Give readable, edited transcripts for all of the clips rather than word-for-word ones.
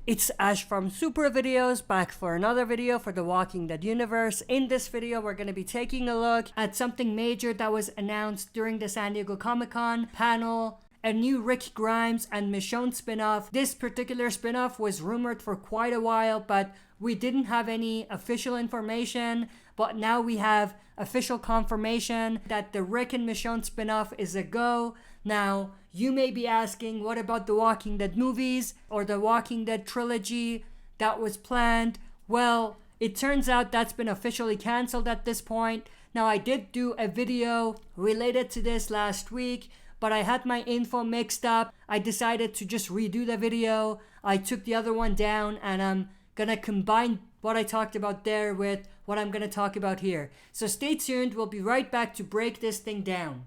It's Ash from Super Videos, back for another video for the Walking Dead universe. In this video, we're going to be taking a look at something major that was announced during the San Diego Comic-Con panel. A new Rick Grimes and Michonne spinoff. This particular spinoff was rumored for quite a while, but we didn't have any official information. But now we have official confirmation that the Rick and Michonne spinoff is a go. Now, you may be asking, what about the Walking Dead movies or the Walking Dead trilogy that was planned? Well, it turns out that's been officially canceled at this point. Now, I did do a video related to this last week, but I had my info mixed up. I decided to just redo the video. I took the other one down, and I'm gonna combine what I talked about there with what I'm gonna talk about here. So stay tuned. We'll be right back to break this thing down.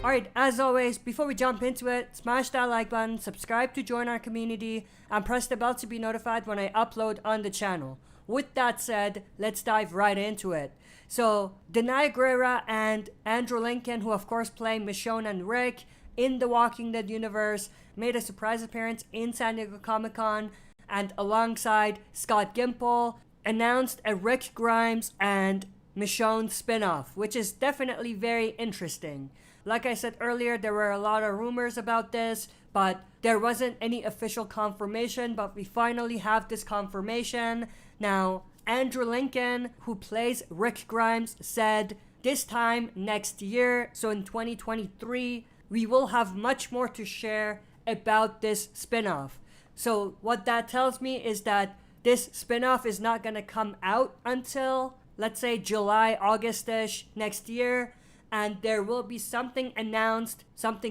Alright, as always, before we jump into it, smash that like button, subscribe to join our community, and press the bell to be notified when I upload on the channel. With that said, let's dive right into it. So, Danai Gurira and Andrew Lincoln, who of course play Michonne and Rick in the Walking Dead universe, made a surprise appearance in San Diego Comic-Con, and alongside Scott Gimple, announced a Rick Grimes and Michonne spinoff, which is definitely very interesting. Like I said earlier, there were a lot of rumors about this, but there wasn't any official confirmation, but we finally have this confirmation. Now, Andrew Lincoln, who plays Rick Grimes, said this time next year, so in 2023, we will have much more to share about this spinoff. So what that tells me is that this spinoff is not going to come out until, let's say, July, August-ish next year. And there will be something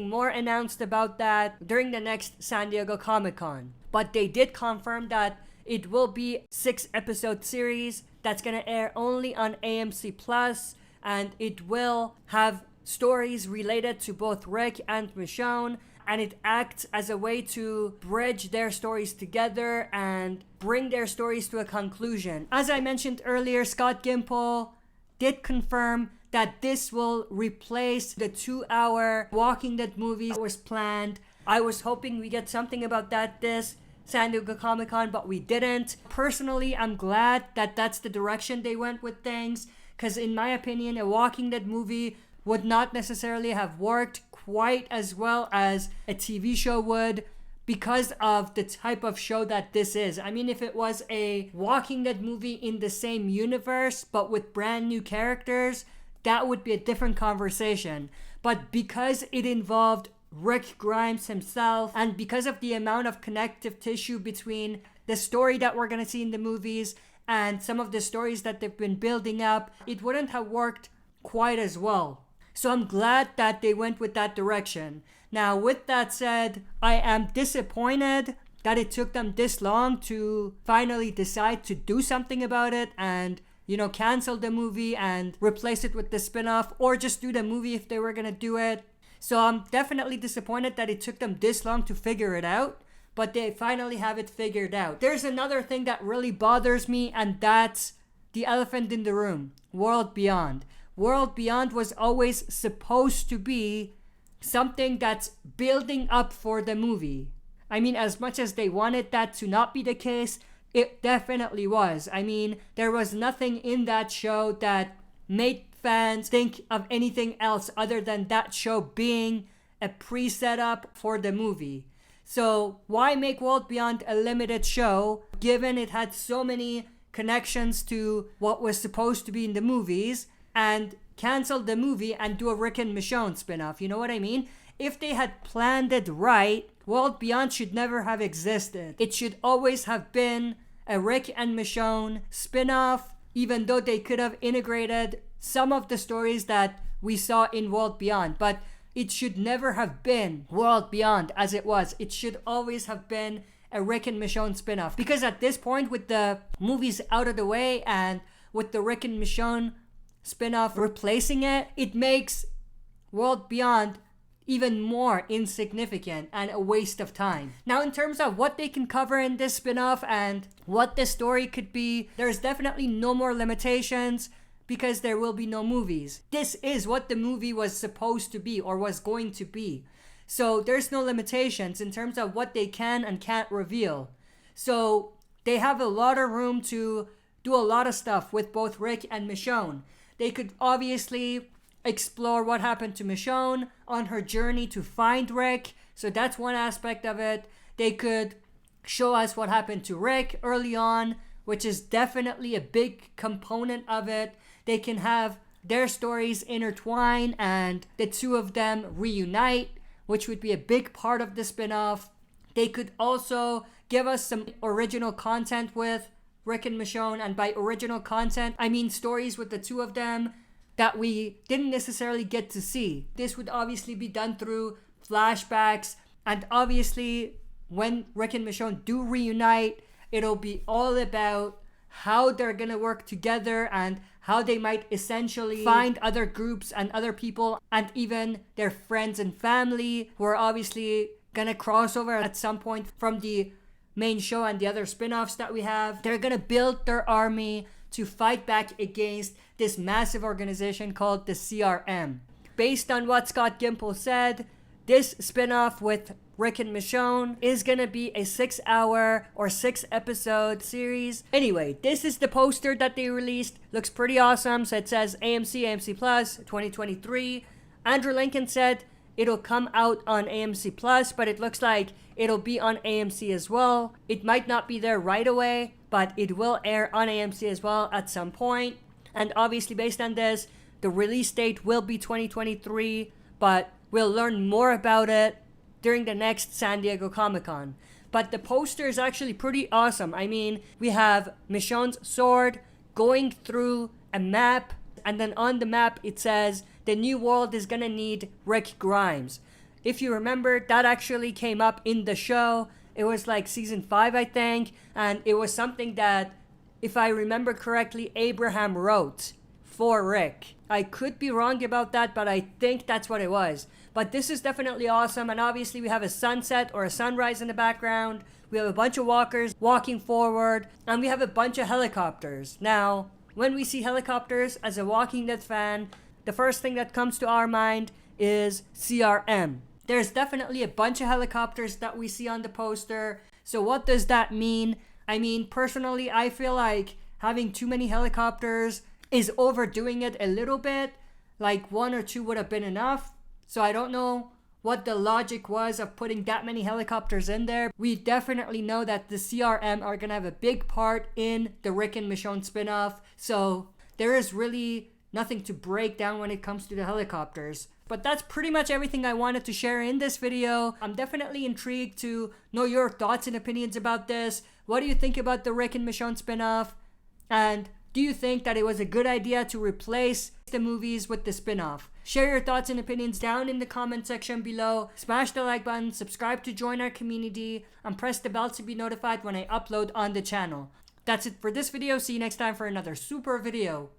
more announced about that during the next San Diego Comic-Con. But they did confirm that it will be a 6-episode series that's going to air only on AMC Plus, and it will have stories related to both Rick and Michonne, and it acts as a way to bridge their stories together and bring their stories to a conclusion. As I mentioned earlier, Scott Gimple did confirm that this will replace the 2-hour Walking Dead movie that was planned. I was hoping we get something about that this San Diego Comic-Con, but we didn't. Personally, I'm glad that that's the direction they went with things, because in my opinion, a Walking Dead movie would not necessarily have worked quite as well as a TV show would, because of the type of show that this is. I mean, if it was a Walking Dead movie in the same universe, but with brand new characters, that would be a different conversation. But because it involved Rick Grimes himself, and because of the amount of connective tissue between the story that we're going to see in the movies and some of the stories that they've been building up, it wouldn't have worked quite as well. So I'm glad that they went with that direction. Now, with that said, I am disappointed that it took them this long to finally decide to do something about it and, cancel the movie and replace it with the spinoff, or just do the movie if they were going to do it. So I'm definitely disappointed that it took them this long to figure it out, but they finally have it figured out. There's another thing that really bothers me, and that's the elephant in the room, World Beyond. World Beyond was always supposed to be something that's building up for the movie. I mean, as much as they wanted that to not be the case, it definitely was. I mean, there was nothing in that show that made fans think of anything else other than that show being a pre-setup for the movie. So why make World Beyond a limited show, given it had so many connections to what was supposed to be in the movies, and cancel the movie and do a Rick and Michonne spinoff? You know what I mean? If they had planned it right, World Beyond should never have existed. It should always have been a Rick and Michonne spinoff, even though they could have integrated some of the stories that we saw in World Beyond. But it should never have been World Beyond as it was. It should always have been a Rick and Michonne spinoff. Because at this point, with the movies out of the way and with the Rick and Michonne spinoff replacing it, it makes World Beyond even more insignificant and a waste of time. Now, in terms of what they can cover in this spin-off and what the story could be, there's definitely no more limitations because there will be no movies. This is what the movie was supposed to be or was going to be. So there's no limitations in terms of what they can and can't reveal. So they have a lot of room to do a lot of stuff with both Rick and Michonne. They could obviously explore what happened to Michonne on her journey to find Rick. So that's one aspect of it. They could show us what happened to Rick early on, which is definitely a big component of it. They can have their stories intertwine and the two of them reunite, which would be a big part of the spin-off. They could also give us some original content with Rick and Michonne, and by original content, I mean stories with the two of them that we didn't necessarily get to see. This would obviously be done through flashbacks, and obviously when Rick and Michonne do reunite, it'll be all about how they're gonna work together and how they might essentially find other groups and other people and even their friends and family who are obviously gonna cross over at some point from the main show and the other spin-offs that we have. They're gonna build their army to fight back against this massive organization called the CRM. Based on what Scott Gimple said, this spin-off with Rick and Michonne is gonna be a 6-hour or 6-episode series. Anyway, this is the poster that they released. Looks pretty awesome. So it says AMC Plus 2023. Andrew Lincoln said it'll come out on AMC Plus, but it looks like it'll be on AMC as well. It might not be there right away, but it will air on AMC as well at some point. And obviously based on this, the release date will be 2023, but we'll learn more about it during the next San Diego Comic-Con. But the poster is actually pretty awesome. I mean, we have Michonne's sword going through a map, and then on the map it says the new world is gonna need Rick Grimes. If you remember, that actually came up in the show. It was like season 5, I think, and it was something that, if I remember correctly, Abraham wrote for Rick. I could be wrong about that, but I think that's what it was. But this is definitely awesome, and obviously we have a sunset or a sunrise in the background. We have a bunch of walkers walking forward, and we have a bunch of helicopters. Now, when we see helicopters as a Walking Dead fan, the first thing that comes to our mind is CRM. There's definitely a bunch of helicopters that we see on the poster. So what does that mean? I mean, personally, I feel like having too many helicopters is overdoing it a little bit. Like 1 or 2 would have been enough. So I don't know what the logic was of putting that many helicopters in there. We definitely know that the CRM are gonna have a big part in the Rick and Michonne spinoff. So there is really nothing to break down when it comes to the helicopters. But that's pretty much everything I wanted to share in this video. I'm definitely intrigued to know your thoughts and opinions about this. What do you think about the Rick and Michonne spinoff? And do you think that it was a good idea to replace the movies with the spinoff? Share your thoughts and opinions down in the comment section below. Smash the like button, subscribe to join our community, and press the bell to be notified when I upload on the channel. That's it for this video. See you next time for another super video.